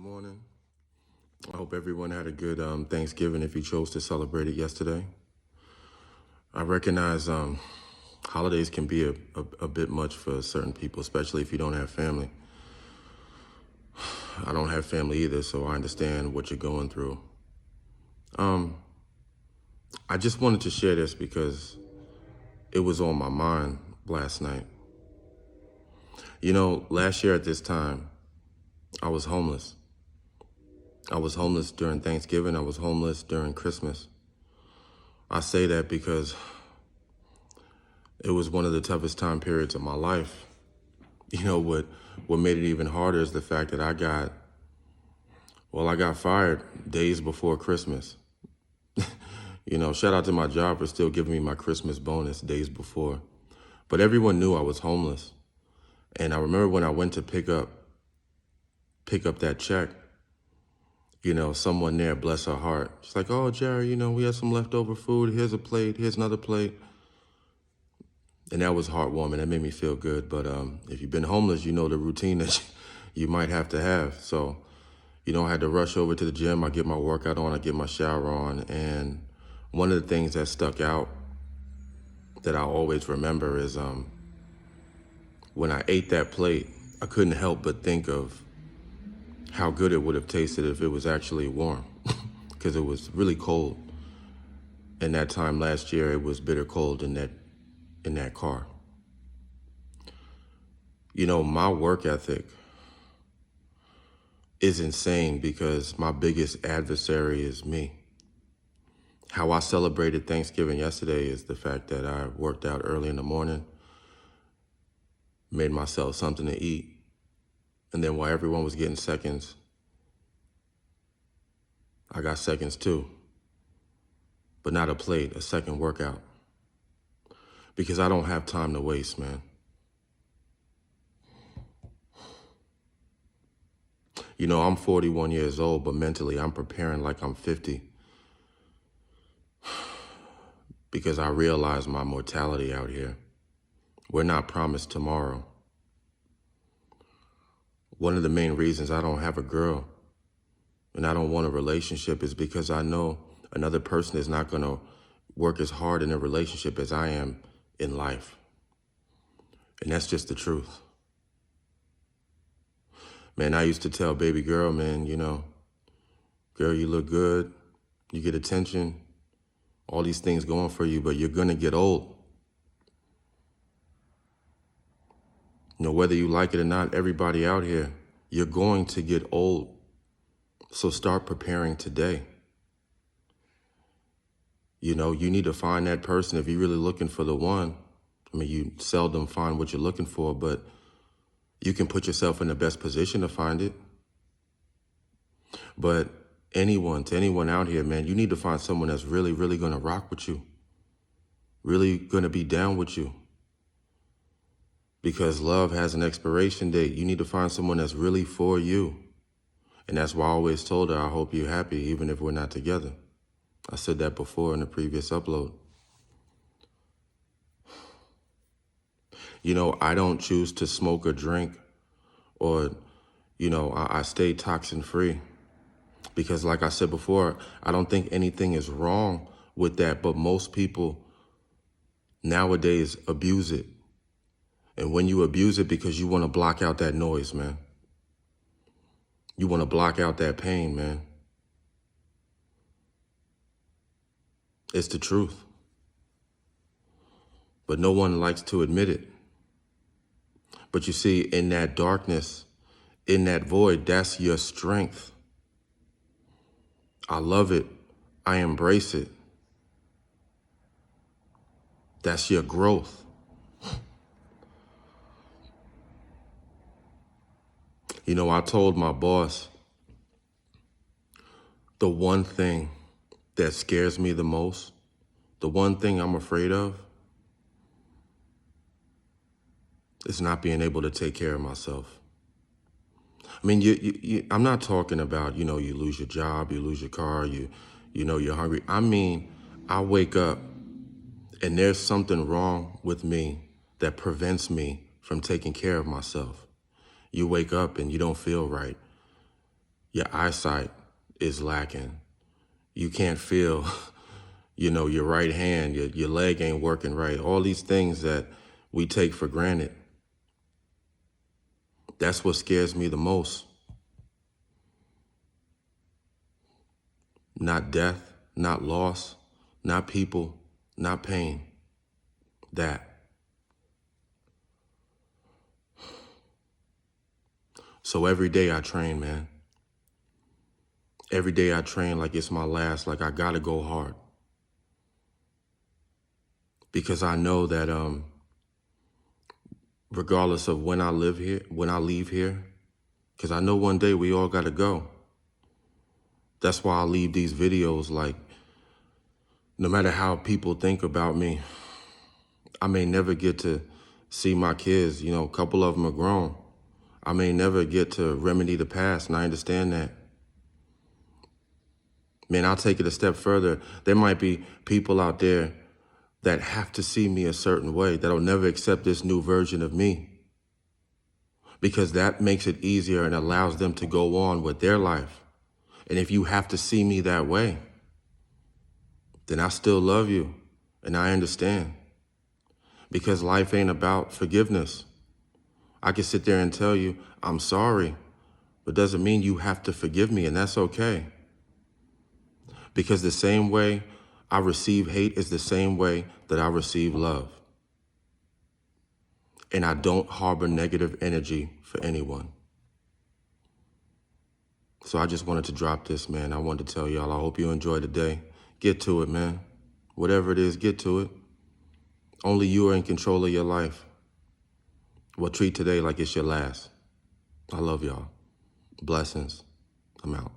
morning. I hope everyone had a good Thanksgiving if you chose to celebrate it yesterday. I recognize holidays can be a bit much for certain people, especially if you don't have family. I don't have family either, so I understand what you're going through. I just wanted to share this because it was on my mind last night. You know, last year at this time, I was homeless. I was homeless during Thanksgiving. I was homeless during Christmas. I say that because it was one of the toughest time periods of my life. You know, what made it even harder is the fact that I got fired days before Christmas. You know, shout out to my job for still giving me my Christmas bonus days before. But everyone knew I was homeless. And I remember when I went to pick up that check, you know, someone there, bless her heart, she's like, "Oh, Jerry, you know, we have some leftover food. Here's a plate. Here's another plate." And that was heartwarming. That made me feel good. But if you've been homeless, you know the routine that you might have to have. So, you know, I had to rush over to the gym. I get my workout on. I get my shower on. And one of the things that stuck out that I always remember is when I ate that plate, I couldn't help but think of how good it would have tasted if it was actually warm, because it was really cold. And that time last year, it was bitter cold in that car. You know, my work ethic is insane because my biggest adversary is me. How I celebrated Thanksgiving yesterday is the fact that I worked out early in the morning, made myself something to eat, and then while everyone was getting seconds, I got seconds too, but not a plate, a second workout. Because I don't have time to waste, man. You know, I'm 41 years old, but mentally I'm preparing like I'm 50. Because I realize my mortality out here. We're not promised tomorrow. One of the main reasons I don't have a girl and I don't want a relationship is because I know another person is not gonna work as hard in a relationship as I am in life. And that's just the truth. Man, I used to tell baby girl, man, you know, girl, you look good, you get attention, all these things going for you, but you're gonna get old. You know, whether you like it or not, everybody out here, you're going to get old. So start preparing today. You know, you need to find that person if you're really looking for the one. I mean, you seldom find what you're looking for, but you can put yourself in the best position to find it. But to anyone out here, man, you need to find someone that's really, really gonna rock with you. Really gonna be down with you. Because love has an expiration date. You need to find someone that's really for you. And that's why I always told her, I hope you're happy, even if we're not together. I said that before in the previous upload. You know, I don't choose to smoke or drink or, you know, I stay toxin free. Because like I said before, I don't think anything is wrong with that, but most people nowadays abuse it. And when you abuse it because you want to block out that noise, man. You want to block out that pain, man. It's the truth. But no one likes to admit it. But you see, in that darkness, in that void, that's your strength. I love it. I embrace it. That's your growth. You know, I told my boss, the one thing that scares me the most, the one thing I'm afraid of, is not being able to take care of myself. I mean, I'm not talking about, you know, you lose your job, you lose your car, you know, you're hungry. I mean, I wake up and there's something wrong with me that prevents me from taking care of myself. You wake up and you don't feel right. Your eyesight is lacking. You can't feel, your right hand, your leg ain't working right. All these things that we take for granted. That's what scares me the most. Not death, not loss, not people, not pain. That. So every day I train, man. Every day I train like it's my last, like I gotta go hard. Because I know that regardless of when I leave here, because I know one day we all gotta go. That's why I leave these videos like, no matter how people think about me, I may never get to see my kids, a couple of them are grown. I may never get to remedy the past, and I understand that. Man, I'll take it a step further. There might be people out there that have to see me a certain way, that'll never accept this new version of me, because that makes it easier and allows them to go on with their life. And if you have to see me that way, then I still love you, and I understand. Because life ain't about forgiveness. I can sit there and tell you, I'm sorry, but doesn't mean you have to forgive me, and that's okay. Because the same way I receive hate is the same way that I receive love. And I don't harbor negative energy for anyone. So I just wanted to drop this, man. I wanted to tell y'all, I hope you enjoy the day. Get to it, man. Whatever it is, get to it. Only you are in control of your life. Well, treat today like it's your last. I love y'all. Blessings. I'm out.